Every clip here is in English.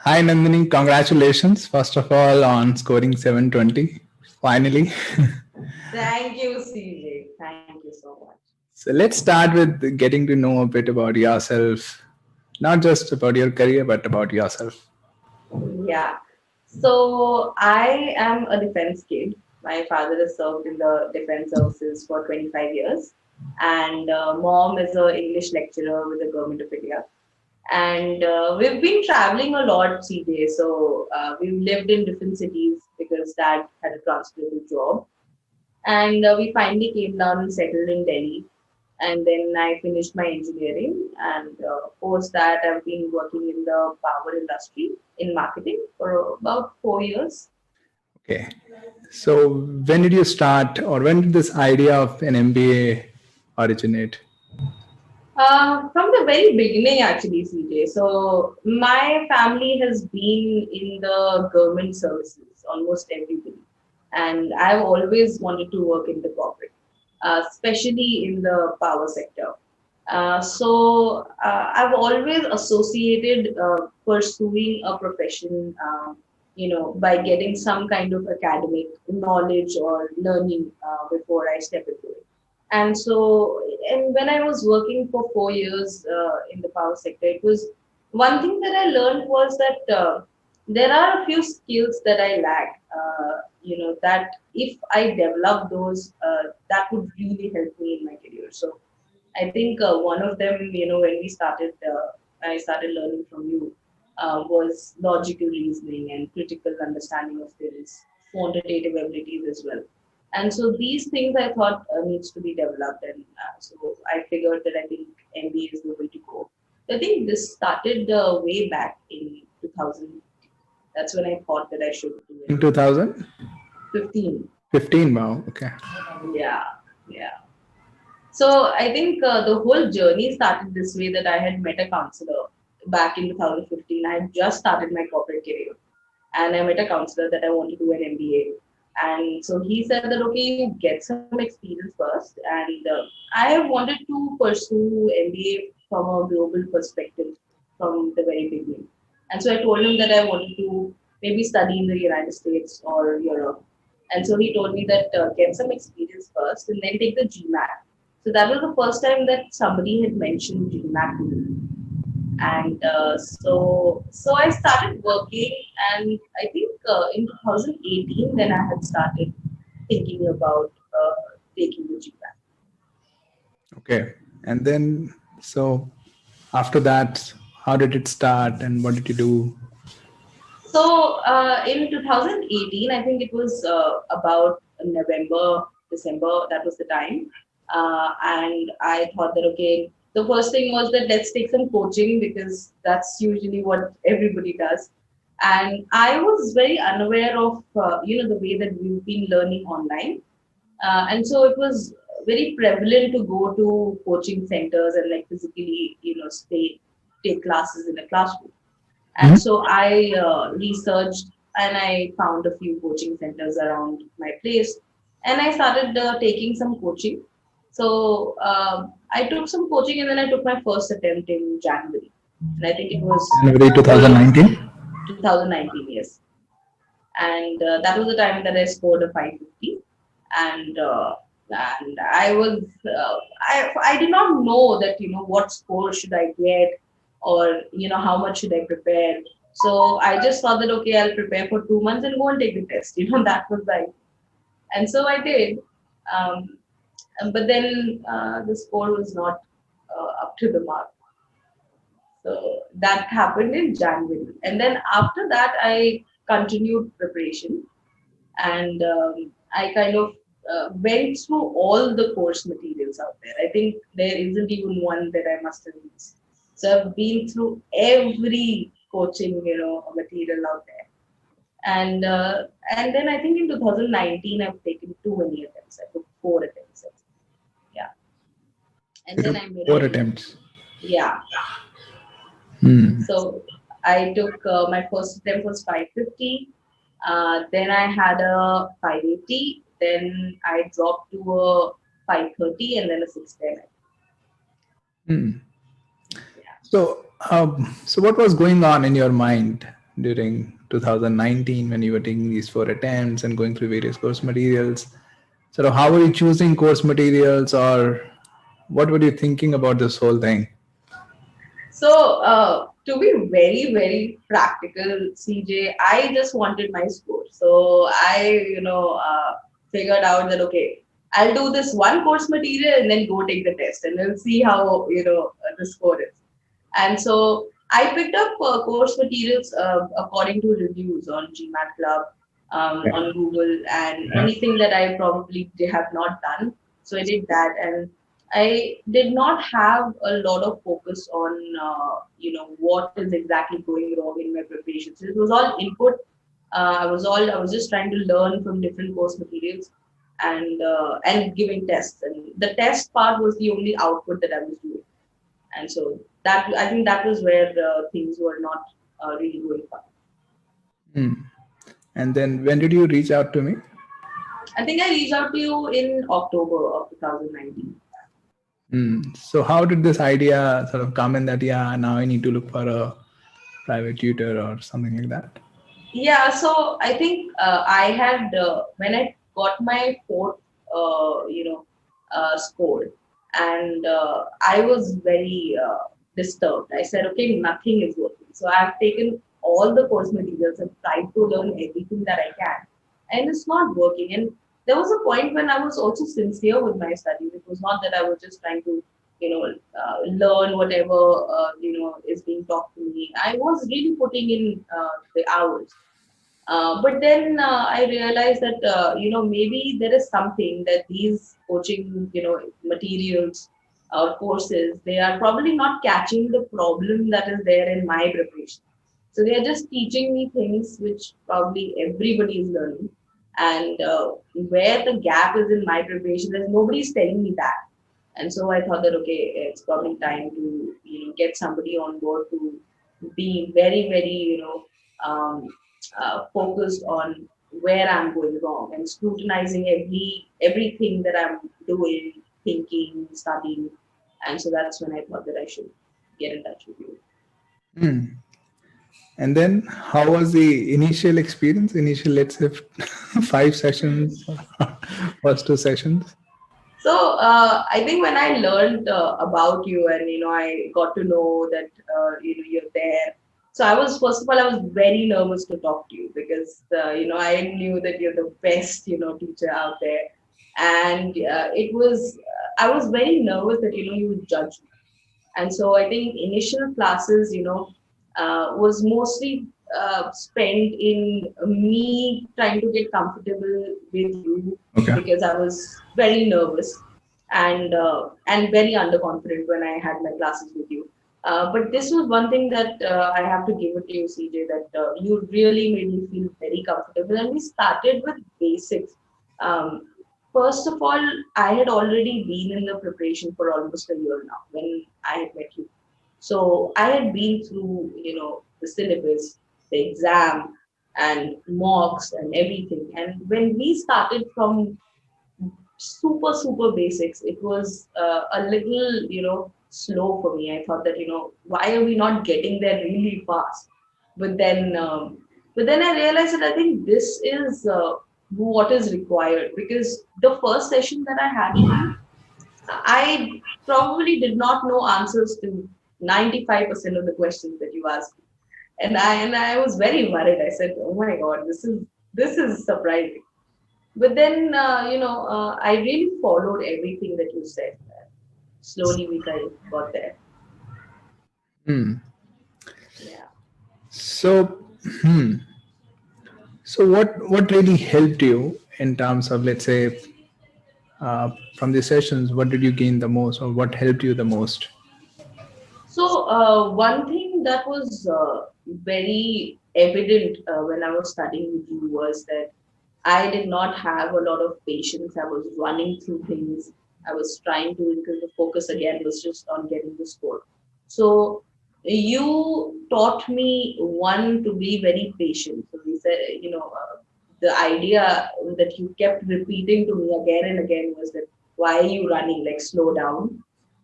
Hi Nandini, congratulations first of all on scoring 720 finally. Thank you, CJ. Thank you so much. So let's start with getting to know a bit about yourself, not just about your career but about yourself. Yeah. So I am a defense kid. My father has served in the defense services for 25 years, and mom is an English lecturer with the government of India. And we've been traveling a lot, CJ. So we've lived in different cities because dad had a transferable job. And we finally came down and settled in Delhi. And then I finished my engineering. And post that, I've been working in the power industry in marketing for about 4 years. Okay. So when did you start or when did this idea of an MBA originate? From the very beginning, actually, CJ. So my family has been in the government services, almost everybody, and I've always wanted to work in the corporate, especially in the power sector. I've always associated pursuing a profession, by getting some kind of academic knowledge or learning before I step into it. And so, and when I was working for 4 years in the power sector, it was one thing that I learned was that there are a few skills that I lack. That if I develop those, that would really help me in my career. So I think one of them, when I started learning from you, was logical reasoning and critical understanding of things, quantitative abilities as well. And so these things I thought needs to be developed, and so I figured that I think MBA is the way to go. I think this started way back in 2000. That's when I thought that I should do it. In 2015? 15. Wow. Okay. Yeah, yeah. So I think the whole journey started this way that I had met a counselor back in 2015. I had just started my corporate career, and I met a counselor that I wanted to do an MBA. And so he said that okay, you get some experience first, and I have wanted to pursue MBA from a global perspective from the very beginning. And so I told him that I wanted to maybe study in the United States or Europe. And so he told me that get some experience first and then take the Gmat. So that was the first time that somebody had mentioned Gmat to me. And so I started working, and I think in 2018, then I had started thinking about taking the GPAC. Okay. And then, so after that, how did it start and what did you do? So in 2018, I think it was about November, December, that was the time. And I thought that, okay, the first thing was that let's take some coaching because that's usually what everybody does. And I was very unaware of, the way that we've been learning online. And so it was very prevalent to go to coaching centers and like physically, take classes in a classroom. And so I researched and I found a few coaching centers around my place, and I started taking some coaching. So I took some coaching, and then I took my first attempt in January. And I think it was January full 2019? 2019, yes. And that was the time that I scored a 550. And I was I did not know that what score should I get, or how much should I prepare. So I just thought that okay, I'll prepare for 2 months and go and take the test. That was the idea. And so I did. Um, but then the score was not up to the mark. So that happened in January, and then after that I continued preparation, and I kind of went through all the course materials out there. I think there isn't even one that I must have missed. So I've been through every coaching, material out there. And then I think in 2019 I've taken too many attempts. I took 4 attempts. Yeah, and You then took I made four it. attempts. Yeah, Hmm. so I took my first attempt was 550. Then I had a 580. Then I dropped to a 530 and then a 610. Hmm. Yeah. So what was going on in your mind? during 2019 when you were taking these 4 attempts and going through various course materials. So how were you choosing course materials, or what were you thinking about this whole thing? So, to be very, very practical, CJ, I just wanted my score. So I figured out that, okay, I'll do this one course material and then go take the test and we'll see how, the score is. And so I picked up course materials according to reviews on Gmat Club, Okay. on Google, and anything that I probably have not done. So I did that, and I did not have a lot of focus on what is exactly going wrong in my preparation. So it was all input. I was just trying to learn from different course materials and giving tests. And the test part was the only output that I was doing. And so that I think that was where things were not really going fine. Hmm. And then when did you reach out to me? I think I reached out to you in October of 2019. So how did this idea sort of come in that, yeah, now I need to look for a private tutor or something like that? Yeah, so I think I had when I got my fourth, score, and I was very disturbed. I said, okay, nothing is working. So I've taken all the course materials and tried to learn everything that I can, and it's not working. And there was a point when I was also sincere with my studies. It was not that I was just trying to, learn whatever is being taught to me. I was really putting in the hours. But then I realized that maybe there is something that these coaching materials or courses, they are probably not catching the problem that is there in my preparation. So they are just teaching me things which probably everybody is learning, and where the gap is in my preparation, there's nobody is telling me that. And so I thought that okay, it's probably time to get somebody on board to be very very focused on where I'm going wrong and scrutinizing everything that I'm doing, thinking, studying. And so that's when I thought that I should get in touch with you. Hmm. And then how was the initial experience? Initial, let's say, 5 sessions, first 2 sessions. So I think when I learned about you and I got to know that you're there. So I was first of all I was very nervous to talk to you because I knew that you're the best teacher out there, and it was I was very nervous that you would judge me. And so I think initial classes, was mostly spent in me trying to get comfortable with you Okay. because I was very nervous and very underconfident when I had my classes with you. But this was one thing that I have to give it to you, CJ, that you really made me feel very comfortable. And we started with basics. Um, First of all, I had already been in the preparation for almost a year now when I had met you. So I had been through, the syllabus, the exam, and mocks and everything. And when we started from super super basics, it was a little slow for me. I thought that why are we not getting there really fast? But then I realized that I think this is what is required, because the first session that I had with you, I probably did not know answers to 95% of the questions that you asked me. And I was very worried. I said, oh my god, this is surprising. But then, I really followed everything that you said. Slowly, we kind of got there. Hmm. Yeah. So, hmm. So what really helped you in terms of, let's say, from the sessions? What did you gain the most, or what helped you the most? So, one thing that was very evident when I was studying with you was that I did not have a lot of patience. I was running through things. I was trying to, because the focus again was just on getting the score. So you taught me one to be very patient. So we said, the idea that you kept repeating to me again and again was that why are you running? Like slow down,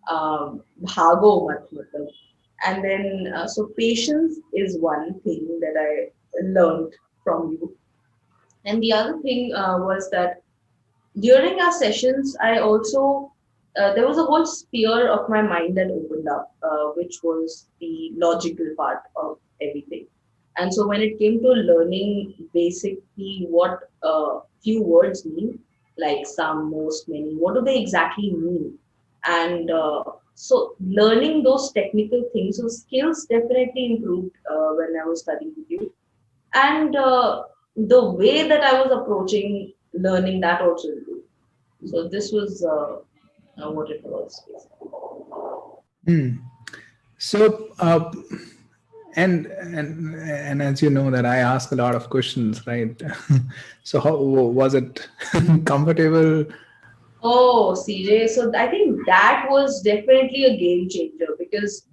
bhago mat, matlab. And then, so patience is one thing that I learned from you. And the other thing was that during our sessions, I also there was a whole sphere of my mind that opened up, which was the logical part of everything. And so when it came to learning basically what few words mean, like some, most, many, what do they exactly mean? And so learning those technical things, so skills definitely improved when I was studying with you. And the way that I was approaching learning that also improved. So this was what it was basically. So, and as you know that I ask a lot of questions, right? So how was it? Comfortable? Oh, CJ. So I think that was definitely a game changer because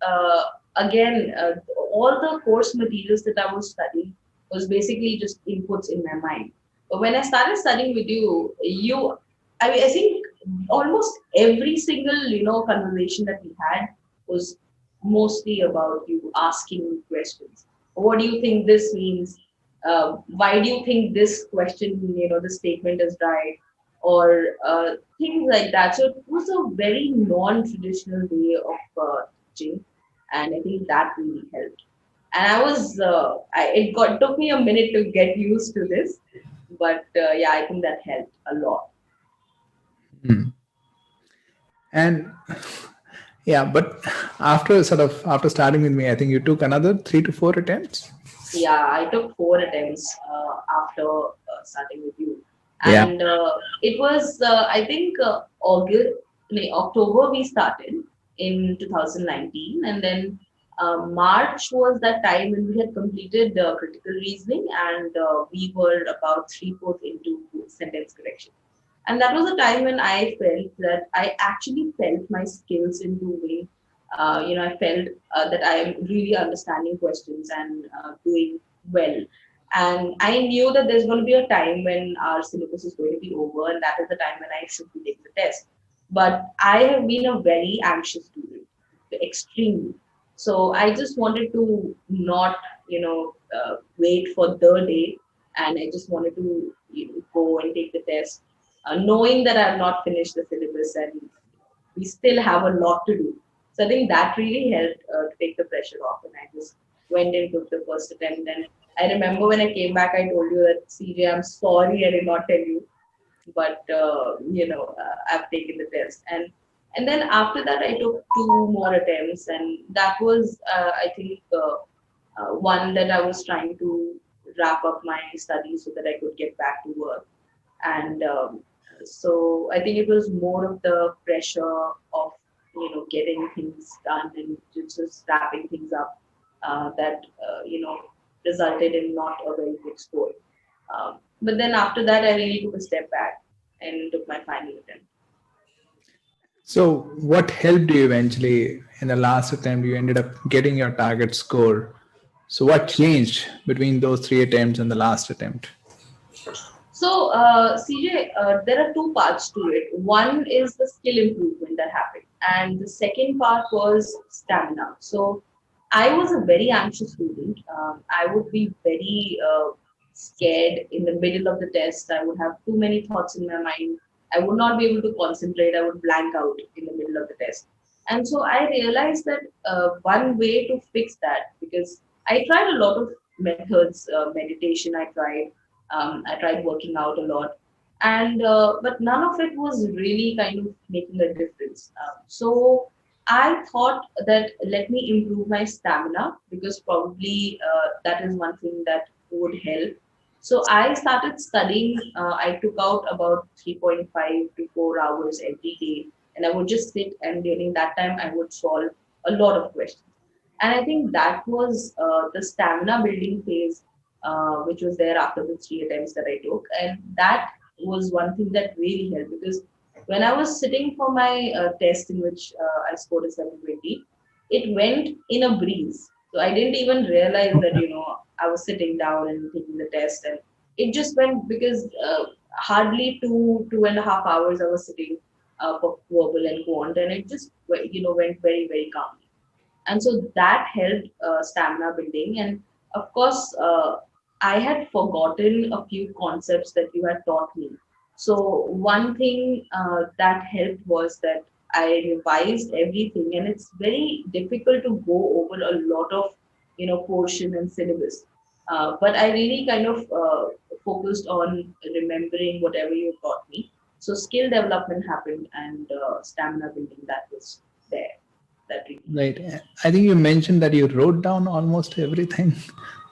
again, all the course materials that I was studying was basically just inputs in my mind. But when I started studying with you, I mean, I think almost every single conversation that we had was mostly about you asking me questions. What do you think this means? Why do you think this question, the statement is right? Or things like that. So it was a very non-traditional way of teaching, and I think that really helped. And it took me a minute to get used to this, but yeah, I think that helped a lot. And yeah, but after starting with me, I think you took another 3 to 4 attempts. Yeah, I took 4 attempts after starting with you, Yeah. and it was I think October we started in 2019, and then March was that time when we had completed critical reasoning, and we were about three-fourths into sentence correction. And that was a time when I felt that I actually felt my skills improving. I felt that I am really understanding questions and doing well. And I knew that there's going to be a time when our syllabus is going to be over, and that is the time when I should be taking the test. But I have been a very anxious student, extremely. So I just wanted to not, wait for the day, and I just wanted to go and take the test, knowing that I have not finished the syllabus and we still have a lot to do. So I think that really helped to take the pressure off, and I just went and took the first attempt. And I remember when I came back, I told you that CJ, I'm sorry I did not tell you, but I've taken the test. And then after that, I took two more attempts, and that was I think one that I was trying to wrap up my studies so that I could get back to work. And so I think it was more of the pressure of getting things done and just wrapping things up that resulted in not a very good score. But then after that, I really took a step back and took my final attempt. So what helped you eventually in the last attempt? You ended up getting your target score. So what changed between those 3 attempts and the last attempt? So, CJ, there are two parts to it. One is the skill improvement that happened, and the second part was stamina. So, I was a very anxious student. I would be very scared in the middle of the test. I would have too many thoughts in my mind. I would not be able to concentrate. I would blank out in the middle of the test. And so I realized that one way to fix that, because I tried a lot of methods, meditation, I tried working out a lot, and but none of it was really kind of making a difference. So I thought that let me improve my stamina because probably that is one thing that would help. So I started studying. I took out about 3.5 to 4 hours every day, and I would just sit, and during that time I would solve a lot of questions. And I think that was the stamina building phase, which was there after the 3 attempts that I took. And that was one thing that really helped because when I was sitting for my test in which I scored a 720, it went in a breeze. So I didn't even realize that, I was sitting down and taking the test. And it just went because hardly 2.5 hours I was sitting for verbal and quant. And it just, went very, very calmly. And so that helped stamina building. And of course, I had forgotten a few concepts that you had taught me. So one thing that helped was that I revised everything, and it's very difficult to go over a lot of portion and syllabus. But I really kind of focused on remembering whatever you taught me. So skill development happened, and stamina building that was there. That really helped. Right. I think you mentioned that you wrote down almost everything.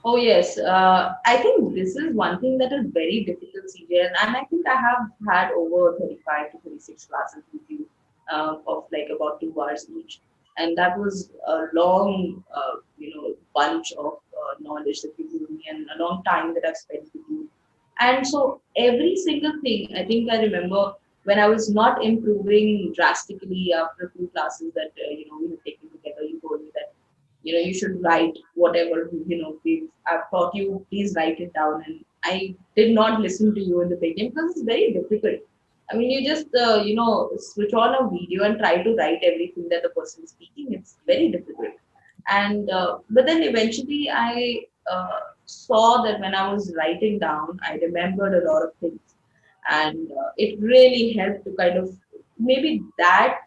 Oh yes, I think this is one thing that is very difficult, CJ, and I think I have had over 35 to 36 classes with you of like about 2 hours each, and that was a long, bunch of knowledge that you gave me, and a long time that I've spent with you. And so every single thing, I think I remember when I was not improving drastically after 2 classes that we had taken together. You told me that you should write whatever I've taught you. Please write it down. And I did not listen to you in the beginning because it's very difficult. I mean, you just switch on a video and try to write everything that the person is speaking. It's very difficult. And but then eventually I saw that when I was writing down, I remembered a lot of things, and it really helped to kind of maybe that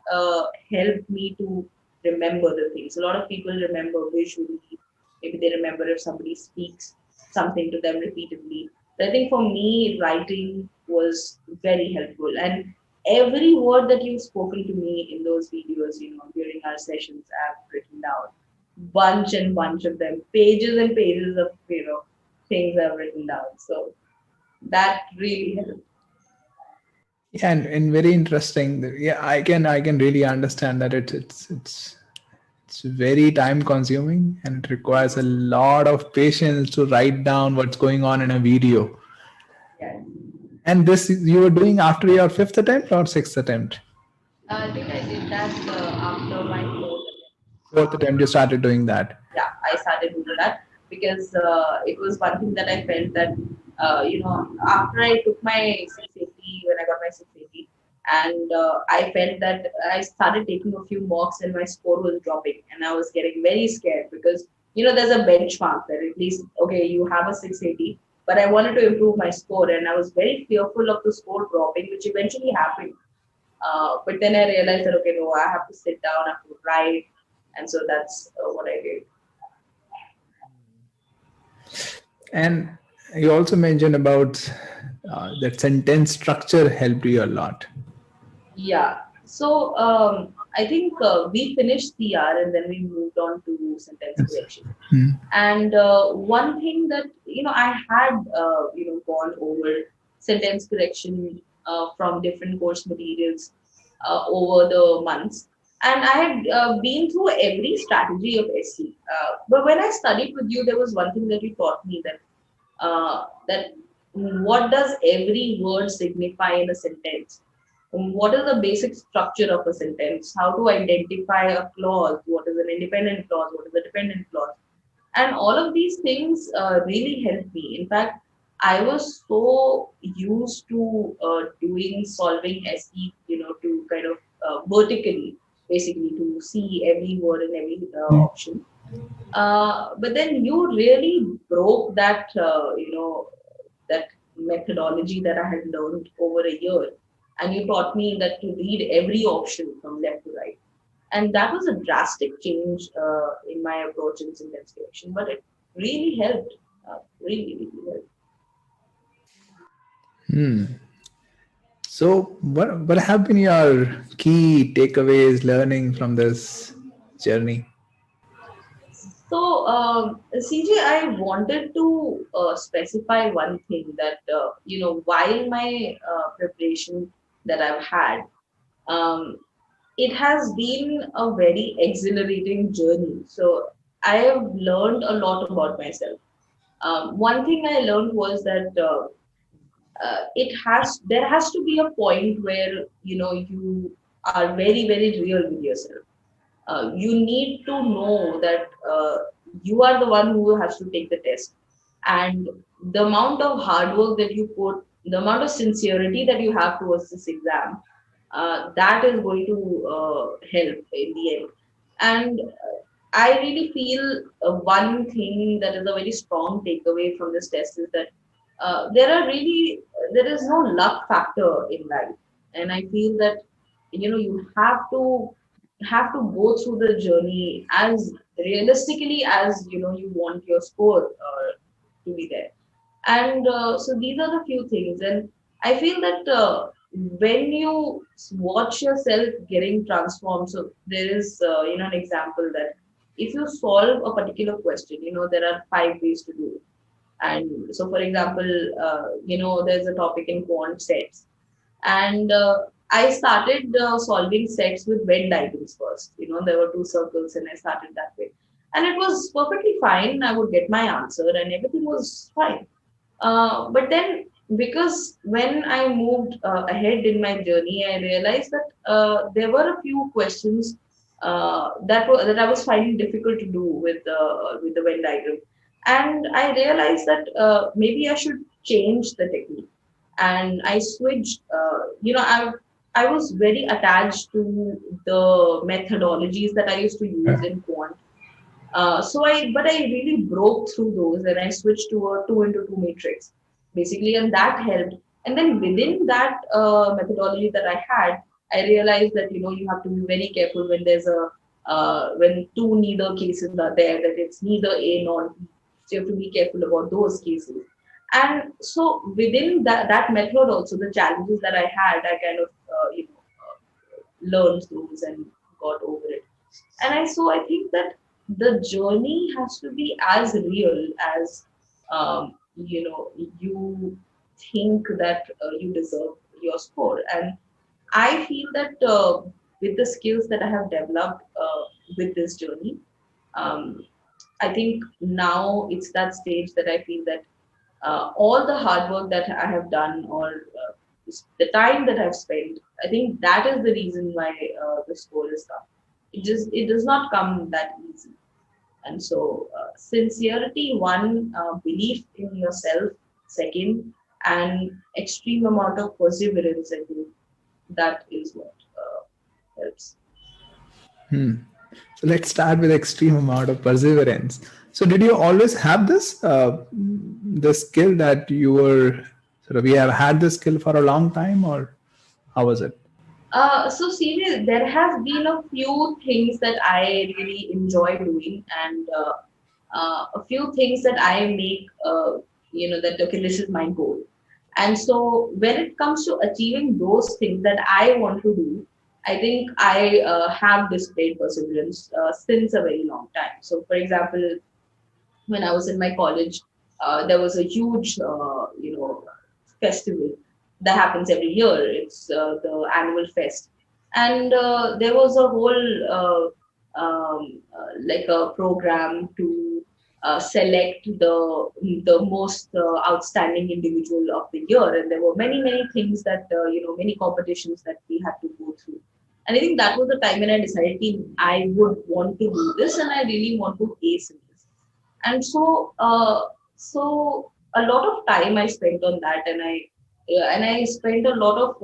helped me to remember the things. A lot of people remember visually. Maybe they remember if somebody speaks something to them repeatedly. But I think for me, writing was very helpful. And every word that you've spoken to me in those videos, during our sessions, I've written down bunch and bunch of them, pages and pages of things I've written down. So that really helped. Yeah, and very interesting. Yeah, I can really understand that it's very time consuming and it requires a lot of patience to write down what's going on in a video. Yeah. And this you were doing after your fifth attempt or sixth attempt? I think I did that after my fourth attempt. Fourth attempt you started doing that. Yeah, I started doing that because it was one thing that I felt that after I took my 680, when I got my 680, and I felt that I started taking a few mocks and my score was dropping, and I was getting very scared because there's a benchmark that at least okay you have a 680, but I wanted to improve my score, and I was very fearful of the score dropping, which eventually happened. But then I realized that okay, no, I have to sit down, I have to write, and so that's what I did. And you also mentioned about that sentence structure helped you a lot. Yeah. So I think we finished CR and then we moved on to sentence Yes. correction. And one thing that I had gone over sentence correction from different course materials over the months, and I had been through every strategy of SC. But when I studied with you, there was one thing that you taught me that what does every word signify in a sentence? What is the basic structure of a sentence? How to identify a clause? What is an independent clause? What is a dependent clause? And all of these things really helped me. In fact, I was so used to doing solving SE, to kind of vertically, basically to see every word and every option. But then you really broke that methodology that I had learned over a year, and you taught me that to read every option from left to right, and that was a drastic change in my approach in sentence correction. But it really helped, really helped. So what have been your key takeaways learning from this journey? So, CJ, I wanted to specify one thing that, while my preparation that I've had, um, it has been a very exhilarating journey. So, I have learned a lot about myself. One thing I learned was that there has to be a point where you are very real with yourself. You need to know that you are the one who has to take the test, and the amount of hard work that you put, the amount of sincerity that you have towards this exam, that is going to help in the end. And I really feel one thing that is a very strong takeaway from this test is that there is no luck factor in life, and I feel that you have to go through the journey as realistically as you want your score to be there. And so these are the few things, and I feel that when you watch yourself getting transformed, so there is an example that if you solve a particular question, there are 5 ways to do it. And so, for example, there's a topic in quant sets, and I started solving sets with Venn diagrams first. There were two circles, and I started that way, and it was perfectly fine. I would get my answer, and everything was fine. But then, because when I moved ahead in my journey, I realized that there were a few questions that I was finding difficult to do with the Venn diagram, and I realized that maybe I should change the technique, and I switched. I was very attached to the methodologies that I used to use Yeah. in quant, but I really broke through those and I switched to a two into two matrix, basically, and that helped. And then within that methodology that I had, I realized that you have to be very careful when there's a when two neither cases are there, that it's neither A nor B. So you have to be careful about those cases. And so within that method also, the challenges that I had, I kind of learned those and got over it. And I think that the journey has to be as real as you think that you deserve your score. And I feel that with the skills that I have developed with this journey, um, I think now it's that stage that I feel that all the hard work that I have done, or the time that I've spent, I think that is the reason why the score is come. It does not come that easy. And so sincerity, one, belief in yourself, second, and extreme amount of perseverance, I think that is what helps. So let's start with extreme amount of perseverance. So did you always have this the skill that you were sort of you have had this skill for a long time, or how was it? So serious, there has been a few things that I really enjoy doing, and a few things that I make, that okay, this is my goal. And so when it comes to achieving those things that I want to do, I think I have displayed perseverance since a very long time. So, for example, when I was in my college, there was a huge, festival that happens every year. It's the annual fest, and there was a whole like a program to select the most outstanding individual of the year, and there were many things that many competitions that we had to go through. And I think that was the time when I decided I would want to do this, and I really want to ace in this. And so a lot of time I spent on that, and I spent a lot of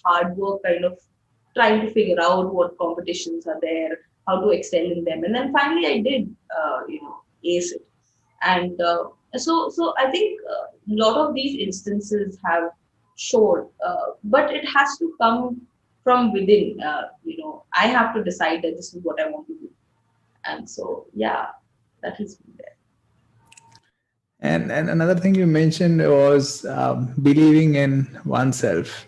hard work, kind of trying to figure out what competitions are there, how to excel in them, and then finally I did ace it. And so I think a lot of these instances have showed, but it has to come from within. I have to decide that this is what I want to do, and so yeah, that has been there. And another thing you mentioned was believing in oneself.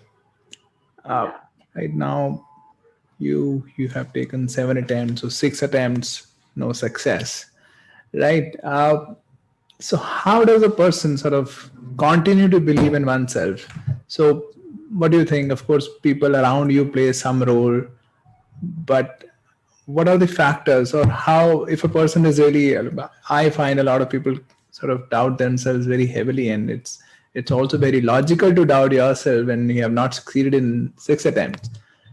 Uh, Yeah. right now, you have taken 7 attempts, so 6 attempts, no success. Right. So how does a person sort of continue to believe in oneself? So what do you think? Of course, people around you play some role, but what are the factors, or how, if a person is really, I find a lot of people sort of doubt themselves very heavily, and it's also very logical to doubt yourself when you have not succeeded in 6 attempts,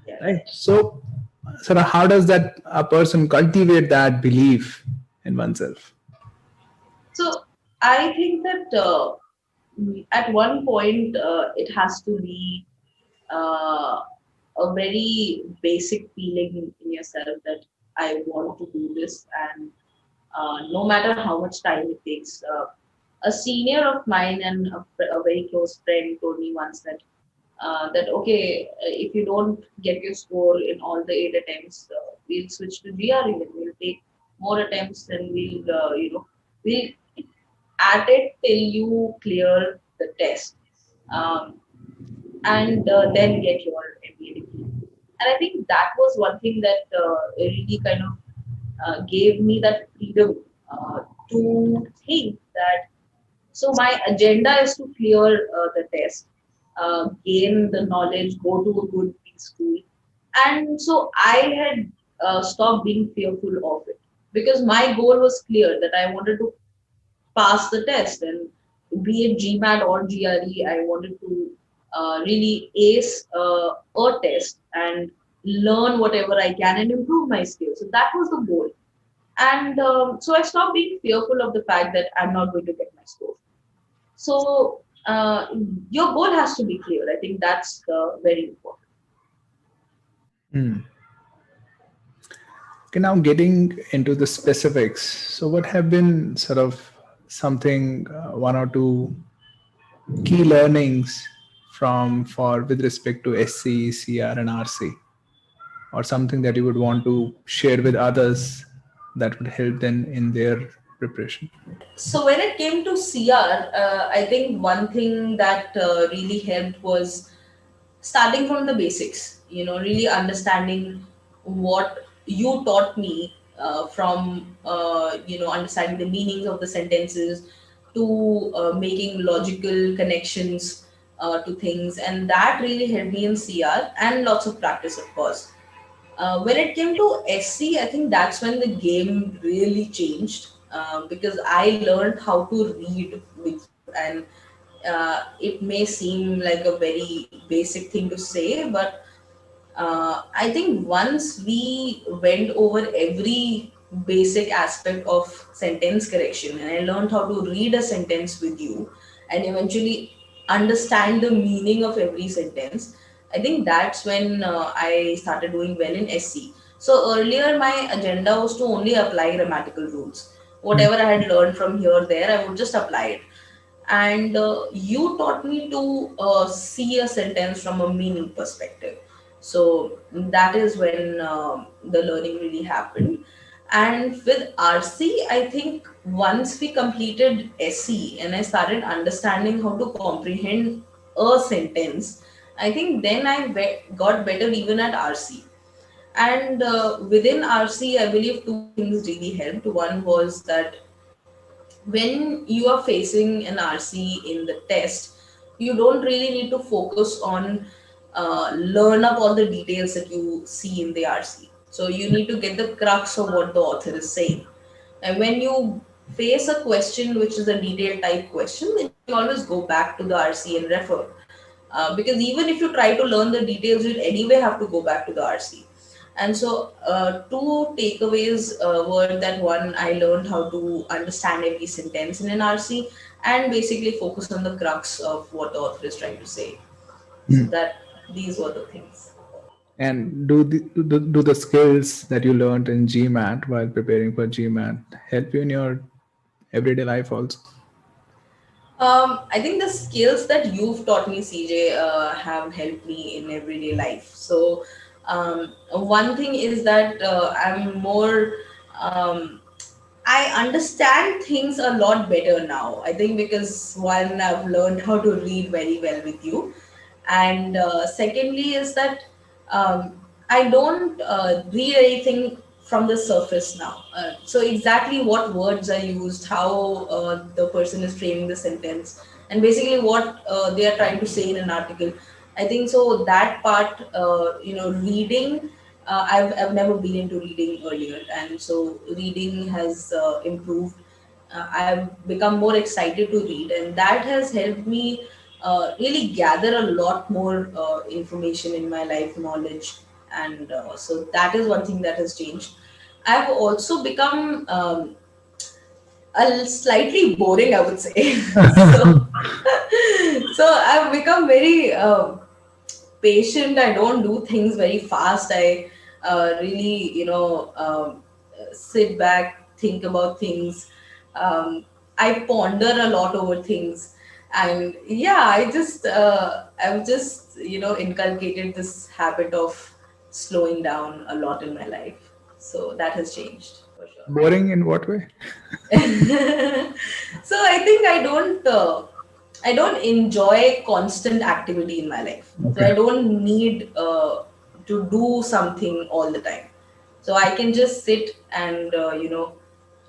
Yes. right? So sort of how does that a person cultivate that belief in oneself? So I think that at one point it has to be uh, a very basic feeling in yourself that I want to do this, and no matter how much time it takes. A senior of mine and a very close friend told me once that okay, if you don't get your score in all the 8 attempts, we'll switch to GRE and we'll take more attempts and we'll at it till you clear the test, um, and then get your MBA degree. And I think that was one thing that really kind of gave me that freedom to think that so my agenda is to clear the test, gain the knowledge, go to a good school, and so I had stopped being fearful of it because my goal was clear that I wanted to pass the test, and be it GMAT or GRE, I wanted to really ace a test and learn whatever I can and improve my skills. So that was the goal, and so I stopped being fearful of the fact that I'm not going to get my score. So your goal has to be clear. I think that's very important. Hmm. Okay, now getting into the specifics. So, what have been sort of something, one or two key learnings from for with respect to SC, CR, and RC, or something that you would want to share with others that would help them in their preparation? So when it came to CR, I think one thing that really helped was starting from the basics. Really understanding what you taught me from understanding the meanings of the sentences to making logical connections to things, and that really helped me in CR and lots of practice, of course. When it came to SC, I think that's when the game really changed because I learned how to read with you. And it may seem like a very basic thing to say, but I think once we went over every basic aspect of sentence correction, and I learned how to read a sentence with you and eventually understand the meaning of every sentence, I think that's when I started doing well in SC. So earlier, my agenda was to only apply grammatical rules. Whatever I had learned from here, there, I would just apply it. And you taught me to see a sentence from a meaning perspective. So that is when the learning really happened. And with RC, I think once we completed SC and I started understanding how to comprehend a sentence, I think then got better even at RC. And within RC, I believe two things really helped. One was that when you are facing an RC in the test, you don't really need to focus on learn up all the details that you see in the RC. So you need to get the crux of what the author is saying. And when you face a question which is a detailed type question, then you always go back to the RC and refer. Because even if you try to learn the details, you'll anyway have to go back to the RC. And so, two takeaways were that one, I learned how to understand every sentence in an RC and basically focus on the crux of what the author is trying to say. So, that these were the things. And do the skills that you learned in GMAT while preparing for GMAT help you in your everyday life also? I think the skills that you've taught me, CJ, have helped me in everyday life. So, one thing is that I'm more, um, I understand things a lot better now. I think because one, I've learned how to read very well with you, and secondly is that I don't read anything from the surface now. So exactly what words are used, how the person is framing the sentence, and basically what they are trying to say in an article. I think so that part, reading. I've never been into reading earlier, and so reading has improved. I've become more excited to read, and that has helped me really gather a lot more information in my life, knowledge, and so that is one thing that has changed. I've also become a slightly boring, I would say. so, so I've become very patient. I don't do things very fast. I really, sit back, think about things. I ponder a lot over things, and yeah, I've just inculcated this habit of slowing down a lot in my life. So that has changed for sure. Boring in what way? So I think I don't enjoy constant activity in my life. So Okay. I don't need to do something all the time. So I can just sit and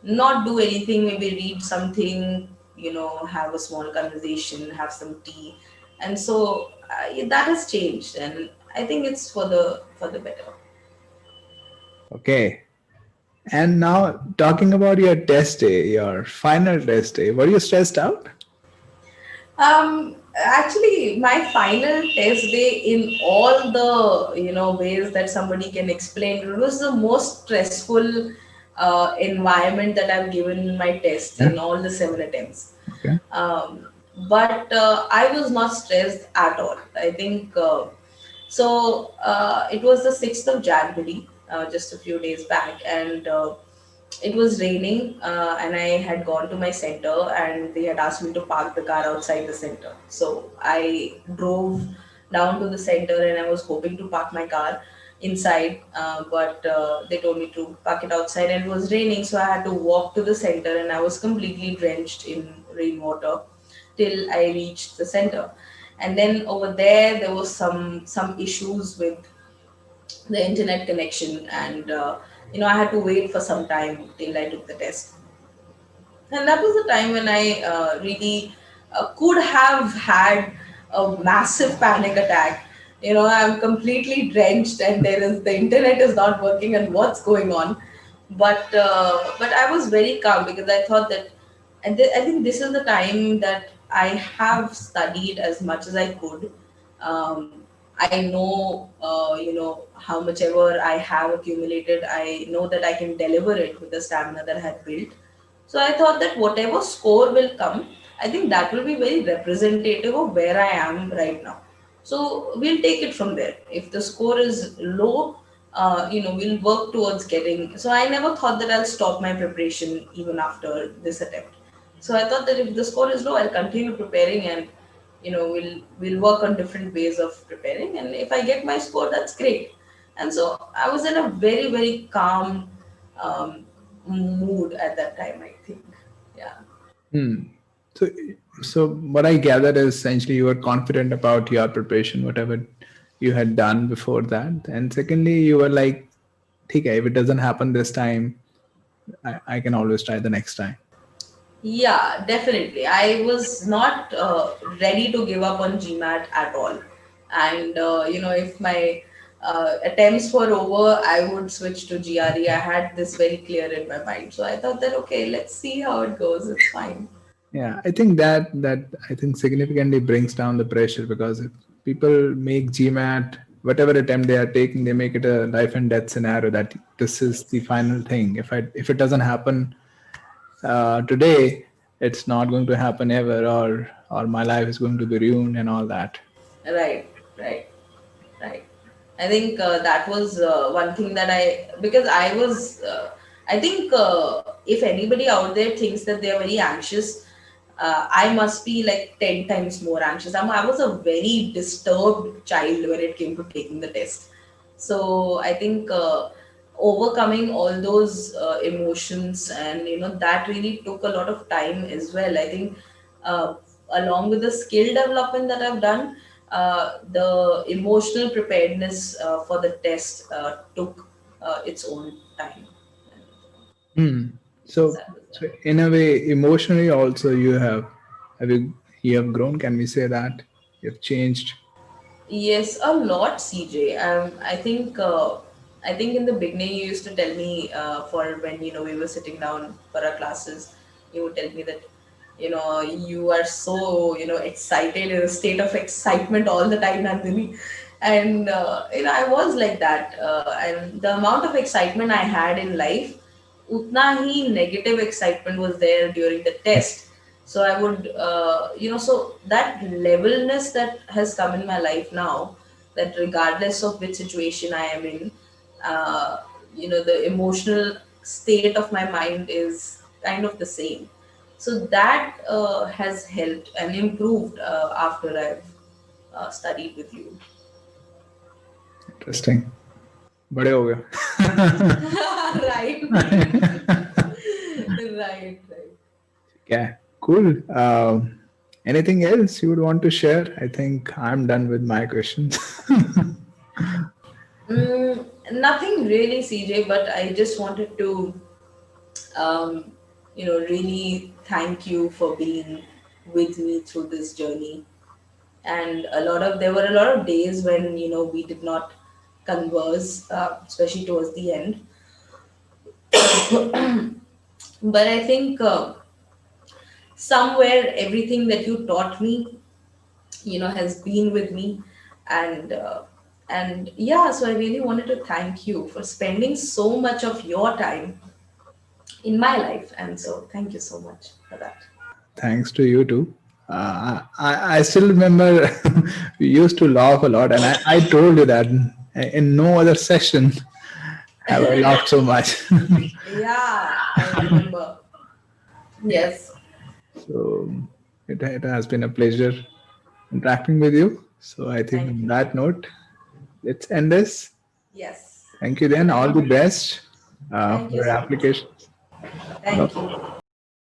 not do anything. Maybe read something. Have a small conversation, have some tea, and so that has changed, and I think it's for the better. Okay. And now talking about your test day, your final test day, were you stressed out? Actually, my final test day, in all the ways that somebody can explain, it was the most stressful environment that I've given in my test Yeah. in all the 7 attempts. Okay. But I was not stressed at all. I think so. It was the 6th of January, just a few days back, and it was raining, and I had gone to my center, and they had asked me to park the car outside the center. So I drove down to the center, and I was hoping to park my car inside, but they told me to park it outside, and it was raining, so I had to walk to the center, and I was completely drenched in rainwater till I reached the center. And then over there was some issues with the internet connection, and I had to wait for some time till I took the test. And that was the time when I really could have had a massive panic attack. I'm completely drenched, and the internet is not working, and what's going on. But I was very calm because I thought that, and I think this is the time that I have studied as much as I could. I know, how much ever I have accumulated, I know that I can deliver it with the stamina that I had built. So I thought that whatever score will come, I think that will be very representative of where I am right now. So we'll take it from there. If the score is low, we'll work towards getting. So I never thought that I'll stop my preparation even after this attempt. So I thought that if the score is low, I'll continue preparing, and we'll work on different ways of preparing. And if I get my score, that's great. And so I was in a very, very calm um, mood at that time, I think. Yeah. Hmm. So, so what I gathered is essentially you were confident about your preparation, whatever you had done before that, and secondly, you were like, "Okay, if it doesn't happen this time, I can always try the next time." Yeah, definitely. I was not ready to give up on Gmat at all. And, if my attempts were over, I would switch to GRE. I had this very clear in my mind. So I thought that, okay, let's see how it goes. It's fine. Yeah, I think that I think significantly brings down the pressure because if people make GMAT, whatever attempt they are taking, they make it a life and death scenario that this is the final thing. If it doesn't happen today, it's not going to happen ever, or my life is going to be ruined and all that. Right, right. Right. I think that was one thing that because I think if anybody out there thinks that they're very anxious, I must be like 10 times more anxious. I was a very disturbed child when it came to taking the test. So I think overcoming all those emotions, and that really took a lot of time as well. I think uh, along with the skill development that I've done, the emotional preparedness for the test took its own time. And Hmm. So, that was so that. in a way, emotionally also have you have grown. Can we say that you've changed? Yes, a lot, CJ. I think in the beginning you used to tell me for when we were sitting down for our classes, you would tell me that you are so excited, in a state of excitement all the time, Nandini. And I was like that, and the amount of excitement I had in life, utna hi negative excitement was there during the test. So I would so that levelness that has come in my life now, that regardless of which situation I am in, uh, the emotional state of my mind is kind of the same. So that has helped and improved after I've studied with you. Interesting. बड़े हो गए. Right. Right, right. Yeah, cool. Anything else you would want to share? I think I'm done with my questions. Nothing really, CJ, but I just wanted to, um, really thank you for being with me through this journey. And there were a lot of days when, we did not converse, especially towards the end. But I think somewhere everything that you taught me, has been with me. And uh, and yeah, so I really wanted to thank you for spending so much of your time in my life, and so thank you so much for that. Thanks to you too. I still remember we used to laugh a lot, and I told you that in no other session have I laughed so much. Yeah, I remember. Yes. So it has been a pleasure interacting with you. So I think Thank on you. that note, let's end this. Yes. Thank you then. All Thank the you. best Thank for you your so much. applications. Thank you.